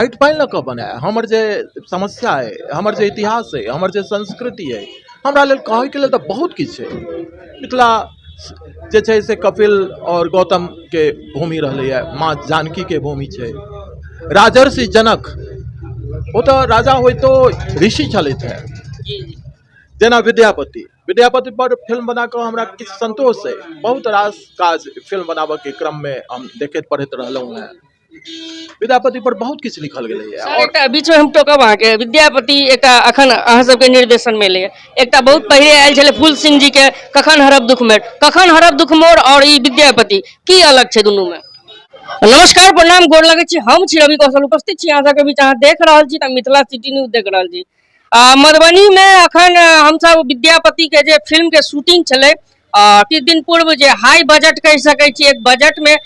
Right pine लऽ कऽ बनाए हमर जे समस्या है, हमर जे इतिहास है, हमर जे संस्कृति है, हमरा लेल कहैके लेल तऽ बहुत किछु छै। मिथिला जे छै से कपिल और गौतम के भूमि रहलैए, माँ जानकी के भूमि छै। राजर्षि जनक वो तो राजा होइतो ऋषि छलथि है। जेना विद्यापति विद्यापति पर फिल्म बना कऽ हमरा किछु संतोष है। बहुत रास काज फिल्म बनाबऽ के क्रम में हम देखैत पढ़ैत रहलहुँ हैं। विद्यापति पर बहुत किछु लिखल गेलै है। सर एकटा बीच में हम टोकब अहाँके विद्यापति एकटा अखन अहाँ सबके निर्देशन में ले एकटा बहुत पहले आयल छलै फूल सिंह जी के कखन हरब दुख मोर, कखन हरब दुख मोर और ई विद्यापति की अलग छै दुनू में? नमस्कार प्रणाम गोर लगै छी, हम छी रवि कौशल, उपस्थित छी अहाँ सबके बीच। अहाँ देख रहल छी तऽ मिथिला सिटी न्यूज देख रहल छी। मधुबनी में अखन हमसब विद्यापति के जे फिल्म के शूटिंग छलै किछु दिन पूर्व जे हाई बजट कहि सकै छी, एक बजट में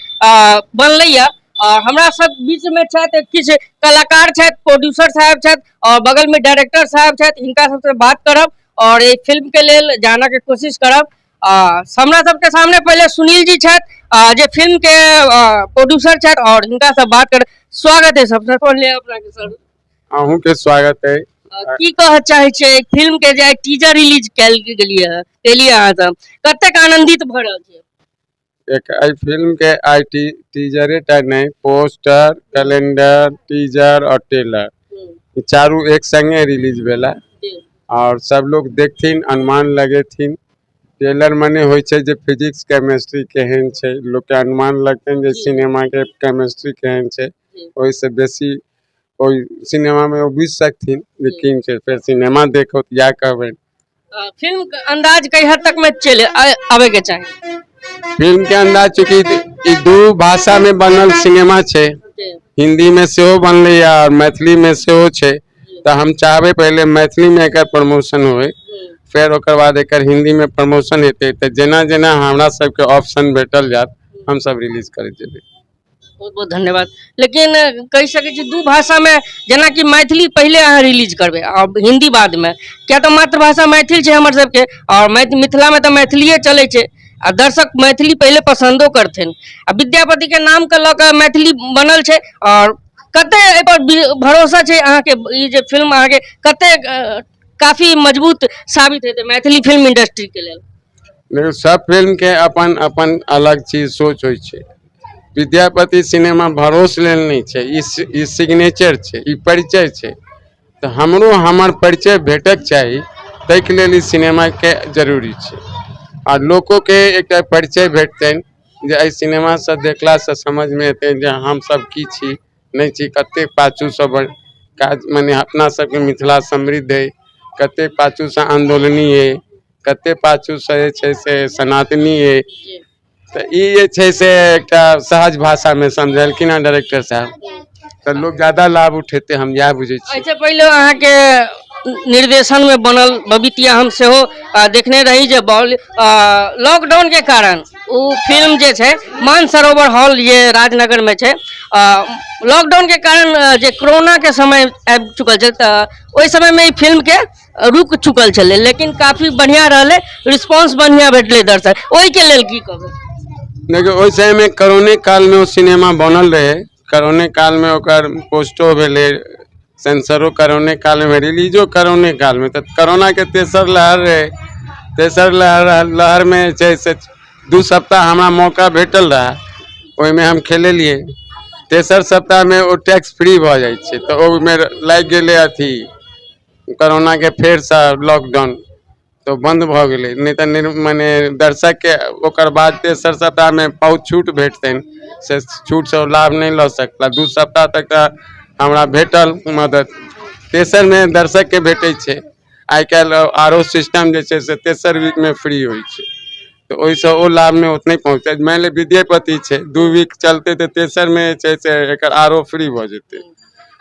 बनलैया। और हमरा सब बीच में छथि किछु कलाकार छथि, प्रोड्यूसर साहब छथि और बगल में डायरेक्टर साहब छथि। हिनका सबसे बात करब और एहि फिल्म के लेल जाना के कोशिश करब। हमरा सबके सामने पहले सुनील जी छथि जे फिल्म के प्रोड्यूसर छथि और हिनका से बात कर। स्वागत है सबसे पहले अपना के सर। अहूँ के स्वागत है। की कह चाहे छे फिल्म के जे टीजर रिलीज कैल गेलिए है, केलिए अहाँ सब कतेक आनंदित भ रहल छै? एक आई फिल्म के आई टीजरे टा नहीं, पोस्टर, कैलेंडर, टीजर और ट्रेलर ई चारू एक संगे रिलीज भेला और सब लोग देखथिन, अनुमान लगेथिन। ट्रेलर मने होय छै जे फिजिक्स केमिस्ट्री केहन छै, लोग के अनुमान लगतन जे सिनेमा के केमिस्ट्री केहन छै, ओहि से बेसी ओहि सिनेमा में वो बुझ सकथिन लेकिन फिर सिनेमा देखो तो या कहबे। फिल्म के अंदाज कई हद तक में चले आवे के चाहिए? फिल्म के अंदाज चूंकि ई दू भाषा में बनल सिनेमा छै, हिंदी में सेहो बनले और मैथिली में सेहो छै, तो हम चाहबे पहले मैथिली में एकर प्रमोशन होए, फिर ओकर बाद एकर हिंदी में प्रमोशन हेते। तो जेना जेना हमरा सबके ऑप्शन भेटल जात हम सब रिलीज कर देबे। बहुत बहुत धन्यवाद। लेकिन कह सके छी दू भाषा में, जेना कि मैथिली पहले अहाँ रिलीज करबे और हिंदी बाद में, क्या तो मातृभाषा मैथिल छै हमर सबके और मिथिला में तो मैथिलीए चले छै आ दर्शक मैथिली पहले पसंदो करथिन। आ विद्यापति के नाम के लऽ मैथिली बनल छै और कते एहि पर भरोसा छै अहाँ के ई जे फिल्म अहाँ के कते काफी मजबूत साबित हेतै मैथिली फिल्म इंडस्ट्री के लेल? देखो सब फिल्म के अपन अपन अलग चीज सोच होय छै। विद्यापति सिनेमा भरोस लेल नहीं छै, ई सिग्नेचर छै, ई परिचय छै। तो हमरो हमर परिचय भेटक चाहिए, तै के लेल ई सिनेमा के जरूरी छै। और लोगों के एक परिचय भेटतन जे एहि सिनेमा से देखला से समझ में एते जे हम सब की छी नहीं छी, कते पाछू सब काज माने अपना सबके मिथिला समृद्ध है, कते पाछू से आंदोलनी है, कते पाछू से छै से सनातनी है। तो ये छै से एक सहज भाषा में समझलखिन है डायरेक्टर साहब, तो लोग ज्यादा लाभ उठेते, हम यह बुझे छी। ऐसे पहले अहाँ के निर्देशन में बनल बबीतिया हम सेहो देखने रही जे लॉकडाउन के कारण वो फिल्म जे छै मानसरोवर हॉल ये राजनगर में छै, लॉकडाउन के कारण जे कोरोना के समय आबि चुकल छै तो ओहि समय में ई फिल्म के रुक चुकल छलै, लेकिन काफी बढ़िया रहले, रिस्पांस बढ़िया भेटले दर्शक, ओहि के लेल की कहबै? देखिए ओहि समय में कोरोने काल में वो सिनेमा बनल रहे, कोरोने काल में ओकर पोस्टो भेले, सेंसरो कोरोने काल में, रिलीजो कोरोने काल में। तो कोरोना के तेसर लहर रहे, तेसर लहर में से 2 सप्ताह हमारा मौका भेटल रहा, ओहि में हम खेले लिए। तेसर सप्ताह में वो टैक्स फ्री भ जाए छै, तो ओहिमे लग गेले अथी कोरोना के फेर से लॉकडाउन, तो बंद भ गेले। नहीं तो माने दर्शक के ओकर बाद तेसर सप्ताह में बहुत छूट भेटतन, से छूट से लाभ नहीं ल सकता। 2 सप्ताह तक हमरा भेटल मदद, तेसर में दर्शक के भेटे छै। आई काल आरो सिस्टम जे छै से तेसर वीक में फ्री होय छै, तो ओहि से ओ लाभ में उतने पहुँचे। मान ले विद्यापति छै 2 वीक चलते, तो तेसर में छै से एकर आरो फ्री भ जेते।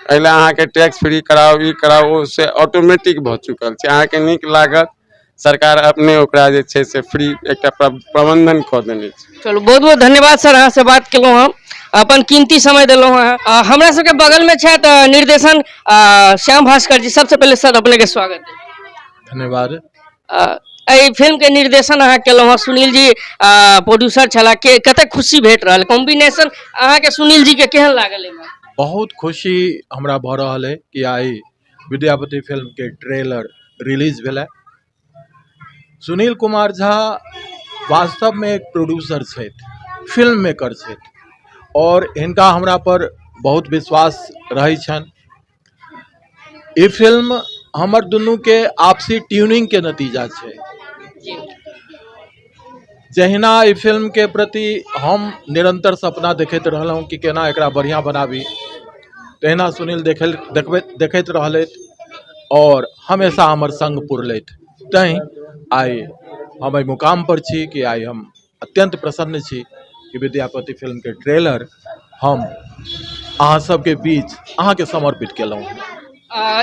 एला अहाँ के टैक्स फ्री कराओ, ई कराओ, उससे ऑटोमेटिक भ चुकल छै। अहाँ के नीक लागत, सरकार अपने ओकरा जे छै से फ्री एक प्रबंधन क देने छै। चलो बहुत बहुत धन्यवाद सर, अहाँ से बात केलहुँ हम, अपन कीमती समय दिलहुँ हैं। हमरा सबके बगल में छथि निर्देशन श्याम भास्कर जी। सबसे पहले सर अपने के स्वागत है। धन्यवाद। फिल्म के निर्देशन अहाँ केलहुँ हैं, सुनील जी प्रोड्यूसर छला, के कते खुशी भेट रहा, कॉम्बिनेशन अहाँ के सुनील जी के केहन लागल? बहुत खुशी हमरा भऽ रहल है कि आइ विद्यापति फिल्म के ट्रेलर रिलीज भेलै। सुनील कुमार झा वास्तव में एक प्रोड्यूसर छथि, फिल्म मेकर छथि और हिनका हमरा पर बहुत विश्वास रहै छनि। ई फिल्म हमर दुनू के आपसी ट्यूनिंग के नतीजा छै। जहिना ई फिल्म के प्रति हम निरंतर सपना देखैत रहलहुँ कि केना एकरा बढ़िया बनाबी, तहिना सुनील देखैत रहलथि और हमेशा हमर संग पुरलथि। तैं आइ हम एहि मुकाम पर छी कि आइ हम अत्यंत प्रसन्न छी कि विद्यापति फिल्म के ट्रेलर हम अहाँ सबके बीच अहाँ के समर्पित केलहुँ।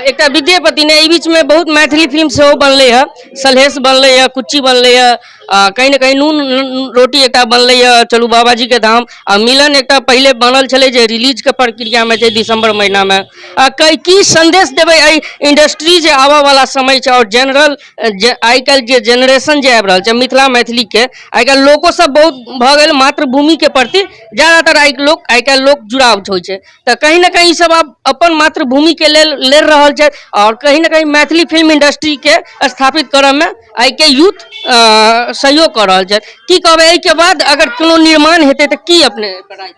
एकटा विद्यापति ने ई बीच में बहुत मैथिली फिल्म सेहो बनलै है, सलहेश बनलै है, कुच्ची बनलै है, कहीं ना कहीं नून रोटी एकटा बनलै है, चलू बाबाजी के धाम, आ मिलन एकटा पहले बनल छलै जे रिलीज के प्रक्रिया में छै दिसंबर महीना में। की संदेश देबै एहि इंडस्ट्री जे आबऽ वाला समय छै और जनरल आइ काल्हि जे जेनरेशन जे आबि रहल छै मिथिला मैथिली के, आइ काल्हि लोको सब बहुत भऽ गेल मातृभूमि के प्रति ज्यादातर आइ काल्हि लोक जुड़ाव होइ छै, तऽ कहीं ना कहीं सब आब अपन मातृभूमि के लेल लड़ रहल छै और कहीं ना कहीं मैथिली फिल्म इंडस्ट्री के स्थापित करऽ में आइ के यूथ सहयोग कर रहल छै। की कहबै एहि के बाद अगर कोनो निर्माण हेतै तऽ की अपने राय?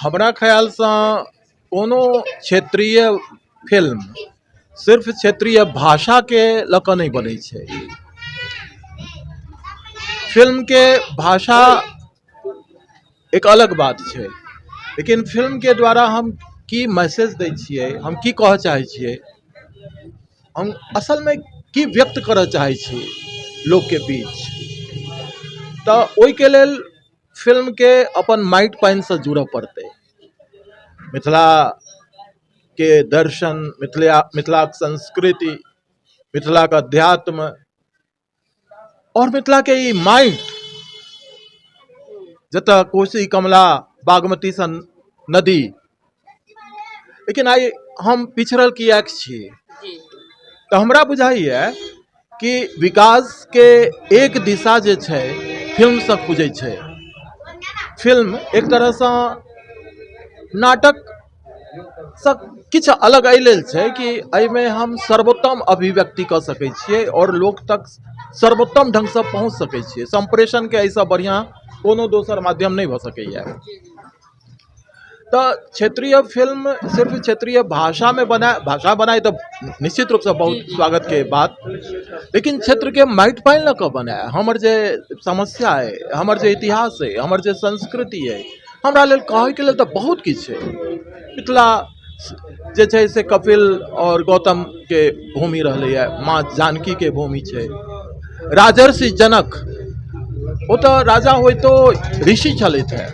हमरा ख्याल से कोनो क्षेत्रीय फिल्म सिर्फ क्षेत्रीय भाषा के लऽ नहीं बनै छै। फिल्म के भाषा एक अलग बात छै, लेकिन फिल्म के द्वारा हम की मैसेज दै छियै, हम की कहऽ चाहै छियै, हम असल में की व्यक्त करऽ चाहै छियै लोग के बीच, तऽ ओहि के लेल फिल्म के अपन माटि पानि से जुड़ऽ पड़तै। मिथिला के दर्शन, मिथिला के संस्कृति, मिथिला के अध्यात्म और मिथिला के ई माटि जतऽ कोशी कमला बागमती सन नदी, लेकिन आइ हम पिछड़ल किएक छी, तऽ हमरा बुझाइए कि विकास के एक दिशा जे छै फिल्म से खुजै छै। फिल्म एक तरह से नाटक से किछु अलग एहि लेल छै कि एहिमे हम सर्वोत्तम अभिव्यक्ति कऽ सकै छियै और लोक तक सर्वोत्तम ढंग से पहुँच सकै छियै। संप्रेषण के एहिसँ बढ़िया कोनो दोसर माध्यम नहीं भऽ सकैए। तो क्षेत्रीय फिल्म सिर्फ क्षेत्रीय भाषा में बनाए तो निश्चित रूप से बहुत स्वागत के बात, लेकिन क्षेत्र के माटि पानि लऽ कऽ बनाए। हमर जे समस्या है, हमर जे इतिहास है, हमर जे संस्कृति है, हमरा लेल कहै के लेल तऽ बहुत किछु है। मिथिला जे छै से कपिल और गौतम के भूमि रहलैए, माँ जानकी के भूमि छै। राजर्षि जनक ओ तऽ राजा होइतो ऋषि छलथि है।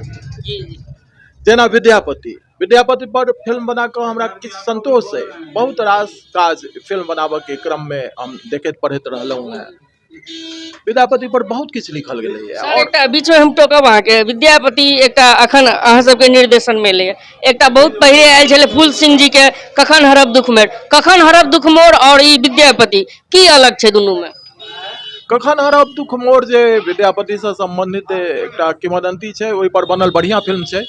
जेना विद्यापति पर फिल्म बना कऽ हमरा किछु संतोष है। बहुत रास काज फिल्म बनाबऽ के क्रम में हम देखैत पढ़ैत रहलहुँ हैं। विद्यापति पर बहुत किछु लिखल गेलै है। और एकटा बीच में हम टोकब अहाँके, विद्यापति एकटा अखन अहाँ सबके निर्देशन में एलै, एकटा बहुत पहले आयल छलै फूल सिंह जी के कखन हरब दुख मोर, कखन हरब दुख मोर और ई विद्यापति की अलग छै दुनू में? कखन हरब दुख मोर जे विद्यापति से संबंधित एकटा किंवदंती छै, ओहि पर बनल बढ़िया फिल्म छै।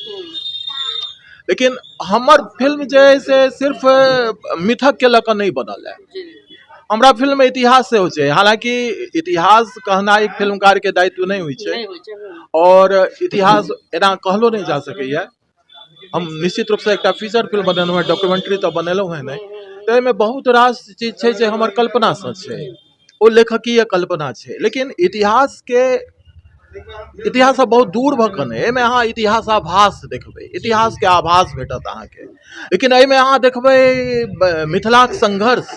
लेकिन हमर फिल्म जे है से सिर्फ मिथक के लऽ नहीं बनल है। हमरा फिल्म में इतिहास से हो छै, हालांकि इतिहास कहना एक फिल्मकार के दायित्व नहीं हुई छै और इतिहास एना कहलो नहीं जा सकैया। हम निश्चित रूप से एक फीचर फिल्म बनेलहुँ है, डॉक्यूमेंट्री तो बनेलहुँ है नहीं, तो एहिमे बहुत रास चीज छै जे हमर कल्पना से छै, ओ लेखकीय कल्पना छै। लेकिन इतिहास बहुत दूर भखन है। एहिमे अहाँ इतिहासाभास देखबै, इतिहास के आभास भेटत अहाँके। लेकिन एहिमे अहाँ देखबै मिथिला के संघर्ष,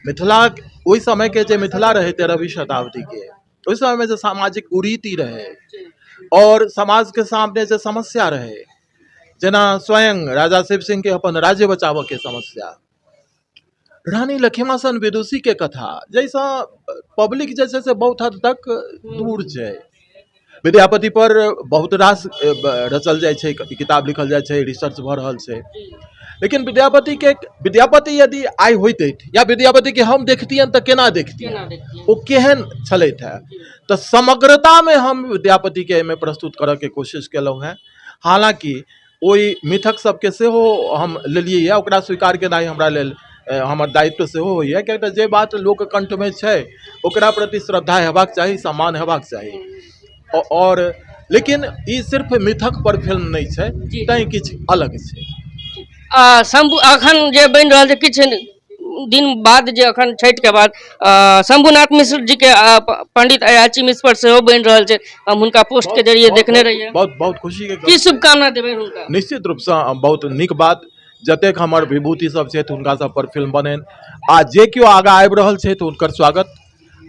मिथिला ओहि समय के जे मिथिला रहे 13वीं शताब्दी के, ओहि समय में जो सामाजिक कुरीति रहे और समाज के सामने जो समस्या रहे, जेना स्वयं राजा शिव सिंह के अपन राज्य बचाव के समस्या, रानी लक्ष्मीसन विदुषी के कथा, जैसा पब्लिक जैसे से बहुत हद तक दूर छै। विद्यापति पर बहुत रास रचल जाय छै, किताब लिखल जाय छै, रिसर्च भऽ रहल छै। लेकिन विद्यापति यदि आइ होइतै या विद्यापति के हम देखतियन तऽ केना देखतियन, ओ केहन छलथि है, तऽ समग्रता में हम विद्यापति के एहिमे प्रस्तुत करऽ के कोशिश केलहुँ हैं। हालांकि ओहि मिथक सबके सेहो हम लेलियै यऽ, ओकरा स्वीकार केनाइ हमरा लेल हमर दायित्व सेहो होइए, किएक तऽ जे बात लोक कंठमे छै ओकरा प्रति श्रद्धा हेबाक चाही, सम्मान हेबाक चाही। और लेकिन ई सिर्फ मिथक पर फिल्म नहीं छै, तैं किछु अलग छै। शंभु अखन जे बनि रहल छै किछु दिन बाद जे अखन छठि के बाद शंभुनाथ मिश्र जी के पंडित अयाची मिश्र पर सेहो बनि रहल छै, हम हुनका पोस्ट के जरिए देखने रहिए। बहुत बहुत खुशी के की शुभकामना देबै हुनका? निश्चित रूपसँ बहुत नीक बात, जतेक हमर विभूति सब छथि हुनका सब पर फिल्म बनेन, आ जे केओ आगाँ आबि रहल छथि हुनकर स्वागत।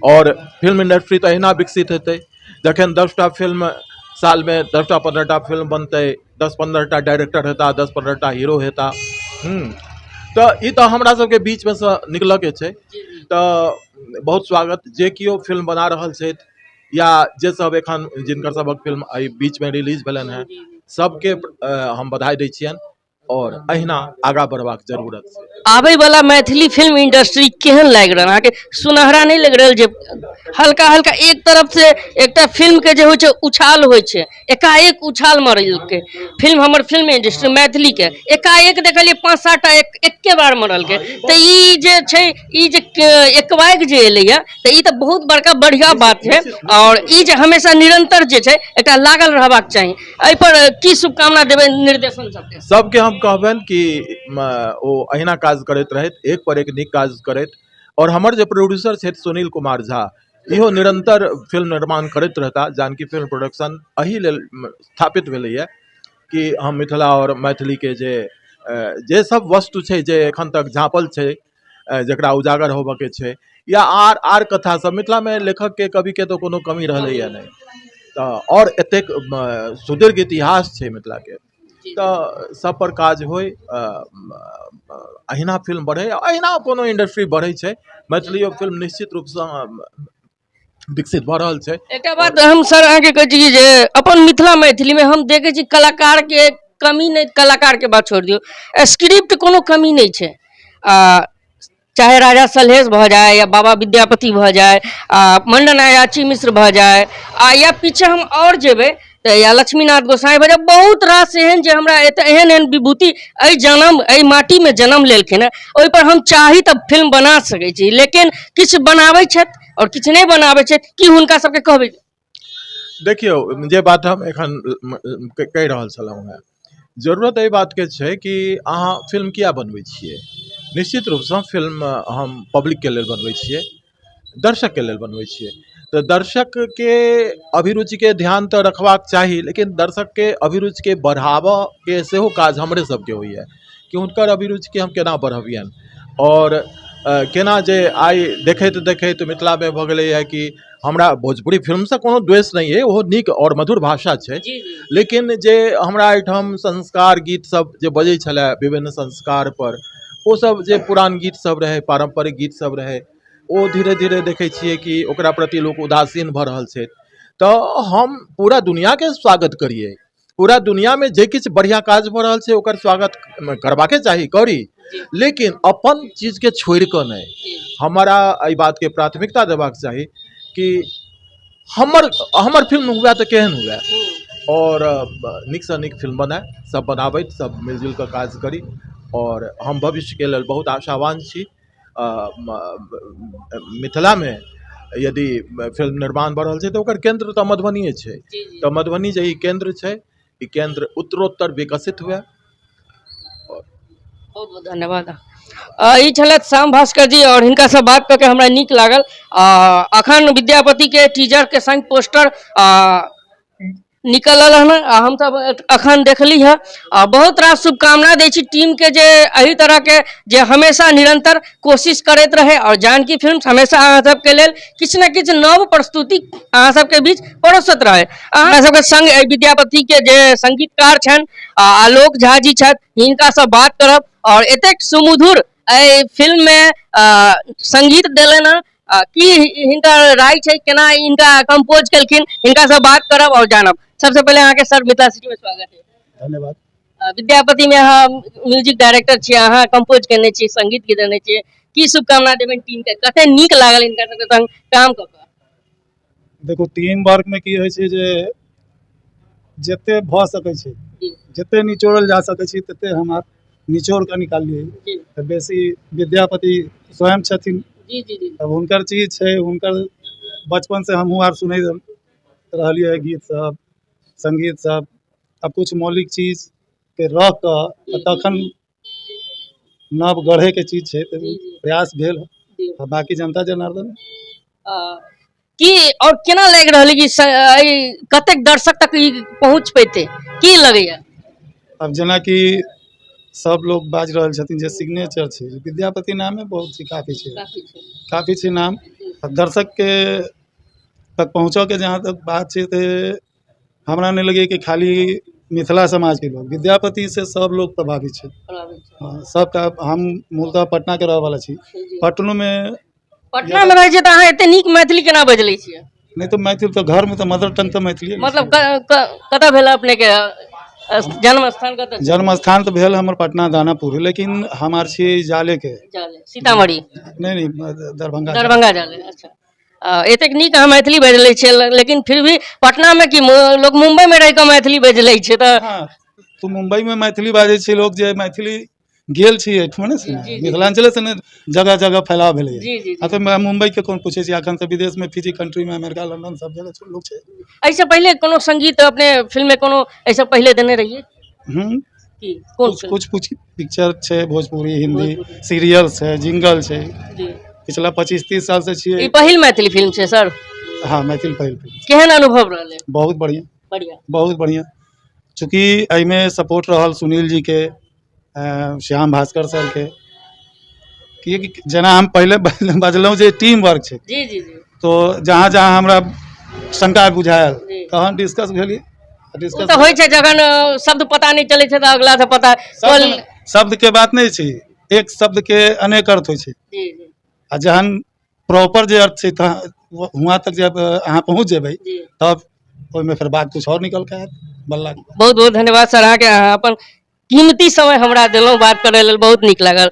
और फिल्म इंडस्ट्री तऽ अहिना विकसित हेतै, जखन 10टा फिल्म साल में 10टा 15टा फिल्म बनतै, 10-15टा डायरेक्टर हेता, 10-15टा हीरो हेता। तो ई तो हमरा सबके बीच में से निकलऽ के छै, तो बहुत स्वागत। जे केओ फिल्म बना रहल छथि या जे सब एखन जिनकर सबक फिल्म एहि बीच में रिलीज भेलनि हैं, सबके हम बधाई दै छियनि और अहिना आगाँ बढ़बाक जरूरत छै। आबै वाला मैथिली फिल्म इंडस्ट्री केहन लागि रहल अहाँके? सुनहरा नहीं लग रहल जे हल्का हल्का एक तरफ से एकटा फिल्म के जे होइ छै उछाल होइ छै, एकाएक उछाल मारलकै फिल्म, हमर फिल्म इंडस्ट्री मैथिली के एकाएक देखलिए 5-7टा एके बार मरल के। तो ई जे छै, ई जे एकबाइक जे एलै है, तो ई तो बहुत बड़का बढ़िया बात है, और ई जे हमेशा निरंतर जे छै एकटा लागल रहबाक चाही। एहि पर की शुभकामना देबै निर्देशन सबके? सबके हम कहबनि कि ओ अहिना काज करैत रहैत, एक पर एक नीक काज करैत। और हमर जे प्रोड्यूसर छथि सुनील कुमार झा, इहो निरंतर फिल्म निर्माण करैत रहता। जानकी फिल्म प्रोडक्शन एहि लेल स्थापित भेलैए कि हम मिथिला और मैथिली के जे सब वस्तु छै जे एखन तक झाँपल छै, जकरा उजागर होबऽ के छै, या आर कथा सब, मिथिला में लेखक के कवि के तो कोनो कमी रहलैए नहीं, तो और एतेक सुदीर्घ इतिहास छै मिथिला के, तो सब पर काज होय, अहिना फिल्म बढ़े, अहिना कोनो इंडस्ट्री बढ़े छै। मैथिली फिल्म निश्चित रूप से विकसित भऽ रहल छै। एक बात हम सर अहाँके कहै छी जे अपन मिथिला मैथिली में हम देखे छी कलाकार के कमी नहीं, कलाकार के बात छोड़ दियो, स्क्रिप्ट कोनो कमी नहीं छै। चाहे राजा सलहेश भऽ जाए, या बाबा विद्यापति भऽ जाए, मंडन अयाची मिश्र भऽ जाए, या पीछे हम और जेबै या लक्ष्मीनाथ गोसाई भऽ जाए, बहुत रास एहन जे हमरा एहन एहन विभूति एहि जन्म एहि माटी में जन्म लेलखिन, ओहि पर हम चाही तऽ फिल्म बना सकै छी, लेकिन किछु बनाबै छथि और किछु नहीं बनाबै छथि। की हुनका सबके कहबै? देखियो, जे बात हम एखन कहि रहल छलहुँ हैं, जरूरत एहि बात के छै कि अहाँ फिल्म किया बनबै छियै। निश्चित रूप से फिल्म हम पब्लिक के लेल बनबै छियै, दर्शक के लेल बनबै छियै। तो दर्शक के अभिरुचि के ध्यान तो रखबाक चाही, लेकिन दर्शक के अभिरुचि के बढ़ाबऽ के सेहो काज हमरे सबके होइए कि हुनकर अभिरुचि के हम केना बढ़बियनि। और केना जे आइ देखैत देखैत मिथिला में भऽ गेलै है कि हमरा भोजपुरी फिल्म से कोनो द्वेष नहीं है, ओहो नीक और मधुर भाषा छै, लेकिन जे हमरा एहिठाम संस्कार गीत सब जे बजै छलै विभिन्न संस्कार पर, ओ सब जे पुरान गीत सब रहे, पारंपरिक गीत सब रहे, ओ धीरे धीरे देखे छियै कि ओकरा प्रति लोक उदासीन भऽ रहल छै। तो हम पूरा दुनिया के स्वागत करिए, पूरा दुनिया में जे किछु बढ़िया काज भऽ रहल छै ओकर स्वागत करबाके चाही, करी, लेकिन अपन चीज के छोड़ कऽ नहीं। हमारा एहि बात के प्राथमिकता देबाक चाही कि हमर फिल्म हुए तो केहन हुए, और नीक से नीक फिल्म बने, सब बनाबैत, सब मिलजुल कऽ काज करी। और हम भविष्य के लेल बहुत आशावान छी। मिथिला में यदि फिल्म निर्माण भऽ रहल छै तो ओकर केंद्र तो मधुबनीये छै, तो मधुबनी जे ई केंद्र छै, ई केंद्र उत्तरोत्तर विकसित हुए। बहुत बहुत धन्यवाद। ई छलथि श्याम भास्कर जी, और हिनका से बात करके हमरा नीक लागल। अखन विद्यापति के टीजर के संग पोस्टर निकलल हन, हम सब अखन देखली है। बहुत रास शुभकामना दै छी टीम के जे एही तरह के जे हमेशा निरंतर कोशिश करैत रहे, और जानकी फिल्म हमेशा अहाँ सबके लेल किछु न किछु नव प्रस्तुति अहाँ सबके बीच परोसत रहे। अहाँ सबके संग विद्यापति के जे संगीतकार छनि आलोक झा जी छथि, हिनका से बात करब, और एतेक सुमधुर फिल्म में संगीत देलनि की हिनकर राय छै, केना इनका कंपोज केलखिन, हिनका से बात करब और जानब। सबसे पहले अहाँ के सर मिथिला सिटी में स्वागत है। धन्यवाद। विद्यापति में अहाँ म्यूजिक डायरेक्टर छियै, अहाँ कंपोज केने छियै, संगीत के देने छियै, की शुभकामना देबनि टीम के? कते नीक लागल हिनका सबके संग काम कऽ कऽ? देखो टीम वर्क में की होइ छै जे जते भ सकै छै जी जते निचोड़ल जा सकै छै तते हम आप निचोड़ के निकालिए। जी तऽ बेसी विद्यापति स्वयं छथिन। जी जी जी अब हुनकर चीज छै, हुनकर बचपन से हमहूँ आर सुनैत रहलियै गीत सब संगीत सब। अब कुछ मौलिक चीज के रख कऽ तखन नव गढ़े के चीज छै तऽ जी जी प्रयास भेल। जी आ बाकी जनता जनार्दन आ, की और केना लागि रहल है कि कतेक दर्शक तक ई पहुँच पेते की लगैया? अब जेनाकि सब लोग बाज रहल छथिन जे सिग्नेचर छै, विद्यापति नामे बहुत ही काफी छै नाम। अब दर्शक के तक पहुँचो के जहाँ तक बात छै तो हमरा नहीं लगे कि खाली मिथिला समाज के लोग, विद्यापति से सब लोग प्रभावित है। हाँ, सबका हम मूलतः पटना के रहे वाला छी। पटनो में पटना में रहे छियै तऽ अहाँ एते नीक मैथिली केना बजले छियै? नहीं तो मैथिल तो घर में तो मदर टंग तो मैथिली। मतलब कतऽ भेल अपने के जन्म स्थान कतऽ छै? जन्म स्थान तो भेल हमर पटना दानापुर, लेकिन हमार छी जाले के। सीतामढ़ी नहीं दरभंगा। दरभंगा जाले। अच्छा एतेक नीक अहाँ मैथिली बाजि लै छियै, लेकिन फिर भी पटना में कि लोग मुंबई में रह कऽ मैथिली बाजि लै छै तऽ हाँ, तो मुंबई में मैथिली बाजै छै लोग, जे मैथिली गेल छी एठमने से जी, जी। मिथिलांचल से ने जगह जगह फैलाव भेलै। जी, जी, जी। हाँ, तो मैं मुंबई के कौन पूछे छी, अखन तो विदेश में फिजी कंट्री में अमेरिका लंदन सब जगह लोग छै। ऐसे पहले कोनो संगीत अपने फिल्म में कोनो ऐसा पहले देने रहिए कि कौन कुछ पिक्चर छै, भोजपुरी हिंदी भोजपुरी। सीरियल्स है, जिंगल छै। जी पिछला 25-30 साल से ई छियै। पहिल मैथिली फिल्म छै सर? हाँ, मैथिल पहिल केहन अनुभव रहले? बहुत बढ़िया, बढ़िया बहुत बढ़िया। चूँकि एहिमे सपोर्ट रहल सुनील जी के, श्याम भास्कर सर के, कि जेना हम पहले बजलहुँ जे टीम वर्क छै, जी जी जी तो जहाँ जहाँ हमरा शंका बुझायल जी। तहन डिस्कस भेलिए। उ तऽ होइ छै जखन शब्द पता नहीं चले छै तऽ अगला से पता शब्द के बात नहीं छै, एक शब्द के अनेक अर्थ होइ छै। जी जी आ जहन प्रॉपर जे अर्थ छै वहाँ तक जब अहाँ पहुँच जेबै जी तब ओहिमे फिर बात कुछ और निकल के आयत। बल्ला बहुत बहुत धन्यवाद सर, अहाँके अहाँ अपन कीमती समय हमरा देलहुँ बात करे लेल, बहुत नीक लागल।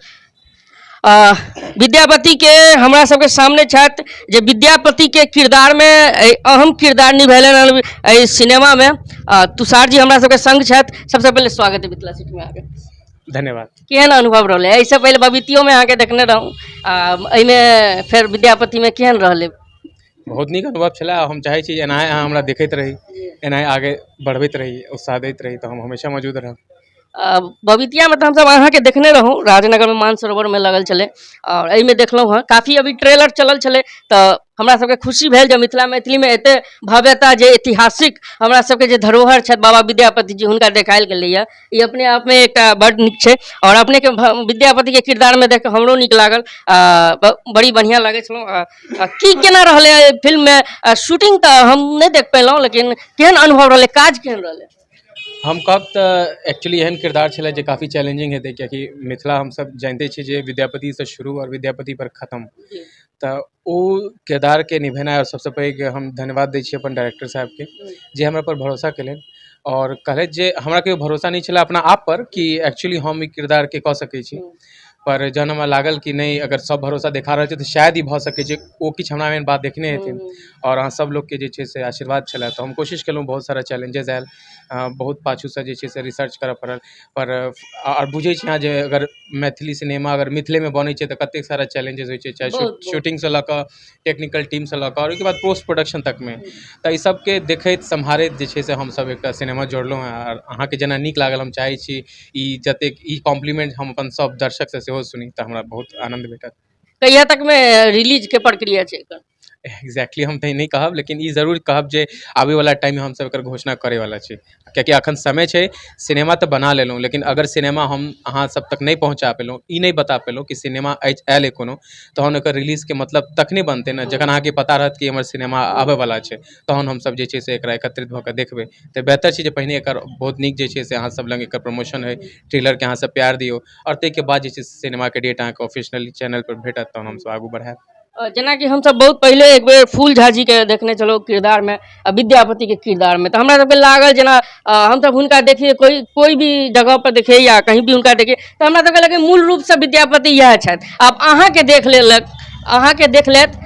विद्यापति के हमरा सबके सामने छथि जे विद्यापति के किरदार में अहम किरदार निभेलनि एहि सिनेमा में। तुषार जी हमरा सबके संग छथि। सबसे पहले स्वागत है मिथिला सिटी में आके। धन्यवाद। केहन अनुभव रहले? ऐसे पहले बबीतियो में आके देखने रहूँ, एहिमे फिर विद्यापति में केहन रहले? बहुत नीक अनुभव छला। हम चाहे छी एनाहे अहाँ हमरा देखैत रही, एनाहे आगे बढ़बैत रही, उत्साह दैत रही, तो हम हमेशा मौजूद रहब। बबीतिया में तो हम सब अहाँ के देखने रहूँ, राजनगर में मानसरोवर में लगल चले, और एहि में देखलहुँ हँ काफी अभी ट्रेलर चलल चले, तो हमरा सबके खुशी भेल जे मिथिला मैथिली में एते भव्यता, जे ऐतिहासिक हमरा सबके जे धरोहर छथि बाबा विद्यापति जी, हुनका देखायल गेलैया, ई अपने आप में एकटा बड़ नीक छै। और अपने के विद्यापति के किरदार में देख हमरो नीक लागल, बड़ी बढ़िया लगे छलहुँ। की केना रहले फिल्म में? शूटिंग तो हम नहीं देख पेलहुँ, लेकिन केहन अनुभव रहले, काज केहन रहले? हम कहब तऽ एक्चुअली एहन किरदार छलै जे काफ़ी चैलेंजिंग हेतै, कियाकि मिथिला हमसब जानिते छी जे विद्यापति से शुरू और विद्यापति पर खत्म, तऽ ओ किरदार के निभेनाइ, और सबसे पैघ हम धन्यवाद दै छी अपन डायरेक्टर साहब के जे हमरा पर भरोसा केलनि और कहलथि जे हमरा कहियो भरोसा नहीं छला अपना आप पर कि एक्चुअली हम ई किरदार के कऽ सकै छी, पर जहन हमरा लागल कि नहीं, अगर सब भरोसा देखा रहल छै तऽ शायद ई भऽ सकै छै, ओ किछु हमरा एहन बात देखने हेथिन और अहाँ सब लोग के जे छै से आशीर्वाद छला, तो हम कोशिश केलहुँ। बहुत सारा चैलेंजेस आयल, बहुत पाछूसँ जे छै से रिसर्च करऽ पड़ल, पर और बुझै छी अहाँ जे अगर मैथिली सिनेमा अगर मिथिले में बनै छै तऽ कतेक सारा चैलेंजेस होइ छै, चाहे शूटिंग से लऽ कऽ टेक्निकल टीम से लऽ कऽ और ओहिके बाद पोस्ट प्रोडक्शन तक में, तऽ ई सबके देखैत सम्हारैत जे छै से हमसब एकटा सिनेमा जोड़लहुँ हैं। और अहाँके जेना नीक लागल, हम चाहै छी ई जतेक ई कॉम्प्लीमेंट हम अपन सब दर्शक से सेहो सुनी तऽ हमरा बहुत आनंद भेटत। कहिया तक में रिलीज के प्रक्रिया छै एकर? एक्जैक्टली हम तऽ नहीं कहब, लेकिन ई जरूर कहब जे आबै वाला टाइम में हम सब एकर घोषणा करे वाला छी, कियाकि अखन समय छै। सिनेमा तऽ बना लेलहुँ, लेकिन अगर सिनेमा हम अहाँ सब तक नहीं पहुँचा पेलहुँ, ई नहीं बता पेलहुँ कि सिनेमा आयल है कोनो, तहन एकर रिलीज के मतलब तखने बनते ना जखन अहाँके पता रहत कि हमर सिनेमा आबे वाला छै, तहन हम सब जे छै से एकरा एकत्रित भऽ कऽ देखबै। तऽ बेहतर छै जे पहिने एकर बहुत नीक जे छै से अहाँ सब लग एकर प्रमोशन होइ, ट्रेलर के अहाँ सब प्यार दियौ, और ताहिके बाद जे छै से सिनेमा के डेट अहाँके ऑफिशियली चैनल पर भेटत, तहन हम सब आगू बढ़ायब। जेना कि हम सब बहुत पहले एक बेर फूल झा जी के देखने चलो किरदार में, विद्यापति के किरदार में, तो हमरा सबके लागल जेना हम सब हुनका देखिए, कोई भी जगह पर देखिए या कहीं भी हुनका देखिए, तो हमरा सबके लगे मूल रूप से विद्यापति यह छथि। आब अहाँ के देख लेलक, अहाँ के देख लेत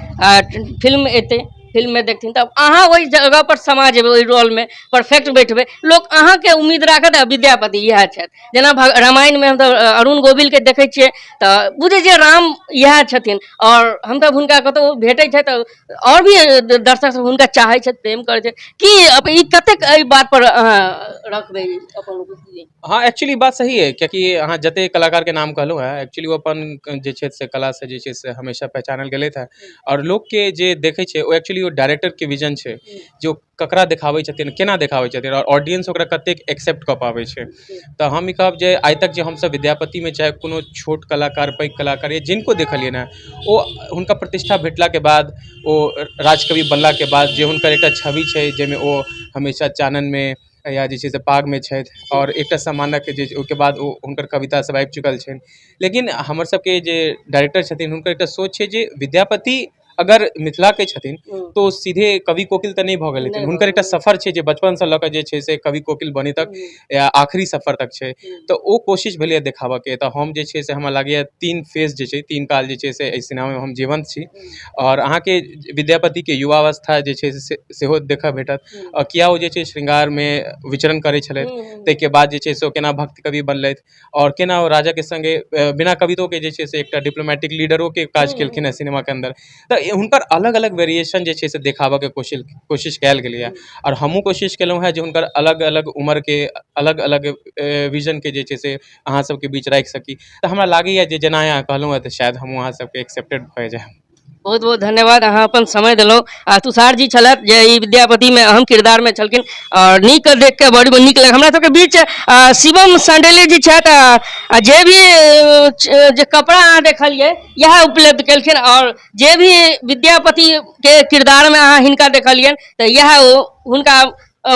फिल्म एते, फिल्म में देखथिन तब अहाँ वही जगह पर समा जेबै ओहि रोल में परफेक्ट बैठबै लोग अहाँ के उम्मीद राखत विद्यापति इएह छथि जेना रामायण में हम तऽ अरुण गोविल के देखै छियै तऽ बुझै छियै राम इएह छथिन और हम तऽ हुनका कतौ भेटै छै तऽ और भी दर्शक सब हुनका चाहै छथि प्रेम करै छै कि ई कतेक एहि बात पर अहाँ रखबै अपन उपस्थिति। हाँ एक्चुअली बात सही है क्योंकि अहाँ जते कलाकार के नाम कहलहुँ है एक्चुअली वो अपन जे छै से कला से जे छै से हमेशा पहचानल गेलै था और लोग के जे देखै छै ओ एक्चुअली वो डायरेक्टर के विजन छै जो ककरा देखाबै छथिन केना देखाबै छथिन और ऑडियंस ओकरा कतेक एक्सेप्ट कऽ पाबै छै। तऽ हम ई कहब जे आइ तक जे हमसब विद्यापति में चाहे कोनो छोट कलाकार पैघ कलाकार या जिनको देखलियै ना ओ हुनका प्रतिष्ठा भेटला के बाद ओ राजकवि बनला के बाद जे हुनकर एकटा छवि छै जाहिमे ओ हमेशा चानन में या जे छै से पाग में छथि और एकटा सम्मानक जे ओहिके बाद ओ हुनकर कविता सब आबि चुकल छनि। लेकिन हमर सबके जे डायरेक्टर छथिन हुनकर एकटा सोच छै जे विद्यापति अगर मिथिला के छथिन तो सीधे कवि कोकिल तऽ नहीं भऽ गेल हेथिन हुनकर एकटा सफर छै जे बचपन से लऽ कऽ जे छै से कवि कोकिल बने तक या आखिरी सफर तक छै तऽ ओ कोशिश भेलैए देखाबऽ के। तऽ हम जे छै से हमरा लागैए 3 फेज जे छै 3 काल जे छै से एहि सिनेमा में हम जीवंत छी और अहाँके विद्यापति के युवावस्था जे छै से सेहो देखऽ भेटत किया ओ जे छै श्रृंगार में विचरण करै छलथि ताहिके बाद जे छै से ओ केना भक्त कवि बनलथि और केना ओ राजा के संगे बिना कवितो के जे छै से एकटा डिप्लोमेटिक लीडरो के काज केलखिन है सिनेमा के अंदर। तऽ हुनकर अलग अलग वेरिएशन जे छै से देखाबऽ के कोशिश कयल गेलैए और हमहूँ कोशिश केलहुँ है जे हुनकर अलग अलग उम्र के अलग अलग विजन के जे छै से अहाँ सबके बीच राखि सकी। तऽ हमरा लागैए जे जेना अहाँ कहलहुँ है तऽ शायद हमहूँ अहाँ सबके एक्सेप्टेड भऽ जाय। बहुत बहुत धन्यवाद अहाँ अपन समय देलहुँ। तुषार जी छलथि जे ई विद्यापति में अहम किरदार में छलखिन और नीक देख के बड़ी नीक लगल हमरा सबके बीच शिवम सांडेले जी छथि जे भी जे कपड़ा अहाँ देखलियै यह उपलब्ध केलखिन और जे भी विद्यापति के किरदार में अहाँ हिनका देखलियन तऽ यह हुनका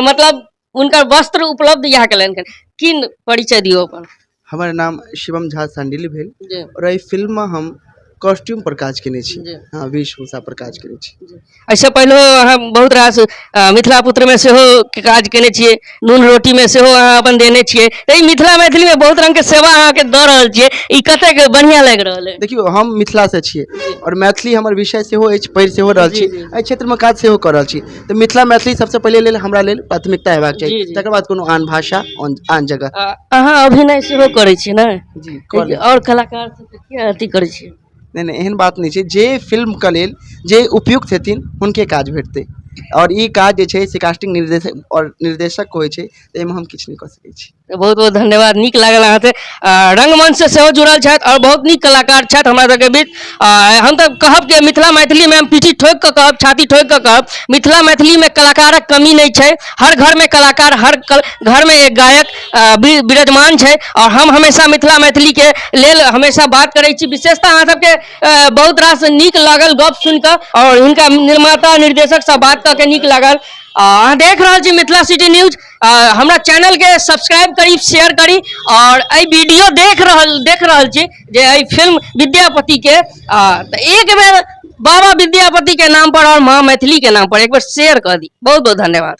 मतलब हुनकर वस्त्र उपलब्ध यह केलखिन। किन परिचय दियौ अपन। हमार नाम शिवम झा सांडिली भेल जी और एहि फिल्म में हम कॉस्ट्यूम पर काज केने छी। जी हाँ वेशभूषा पर काज केने छी। ऐसे पहले अहाँ बहुत रास मिथिला पुत्र में सेहो काज केने छियै नून रोटी में सेहो अहाँ अपन देने छियै तऽ मिथिला मैथिली में बहुत रंग के सेवा अहाँ के दऽ रहल छियै ई कतेक बढ़िया लागि रहल है। देखियो हम मिथिला से छियै और मैथिली हमर विषय सेहो अछि पढ़ि सेहो रहल छी एहि क्षेत्र में काज सेहो कऽ रहल छी तऽ मिथिला मैथिली सबसे पहले लेल हमरा लेल प्राथमिकता हेबाक चाही तकर बाद कोनो आन भाषा आन जगह। अहाँ अभिनय सेहो करै छियै ने जी और कलाकार सबके अथी करै छियै। नहीं एहन बात नहीं छै जे फिल्म के लेल जे उपयुक्त हेथिन हुनके काज भेटतै और ई काज जे छै से कास्टिंग निर्देशक होइ छै एहिमे हम किछु नहीं कऽ सकै छी। बहुत बहुत धन्यवाद नीक लागल अहाँ से रंगमंच से सेहो जुड़ल छथि और बहुत नीक कलाकार छथि हमरा सबके बीच। हम तऽ कहब कि मिथिला मैथिली में हम पीठी ठोक कऽ कहब छाती ठोक कऽ कहब मिथिला मैथिली में कलाकारक कमी नहीं छै हर घर में कलाकार हर घर में एक गायक विराजमान छै और हम हमेशा मिथिला मैथिली के लेल हमेशा बात करै छी। विशेषतः अहाँ सबके बहुत रास नीक लागल गप सुन कऽ और हिनका निर्माता निर्देशक से बात कऽ के नीक लागल। अहाँ देख रहल छी मिथिला सिटी न्यूज हमरा चैनल के सब्सक्राइब करी शेयर करी और एहि वीडियो देख रहल छी जे एहि फिल्म विद्यापति के एक बेर बाबा विद्यापति के नाम पर और माँ मैथिली के नाम पर एक बार शेयर कर दी। बहुत बहुत धन्यवाद।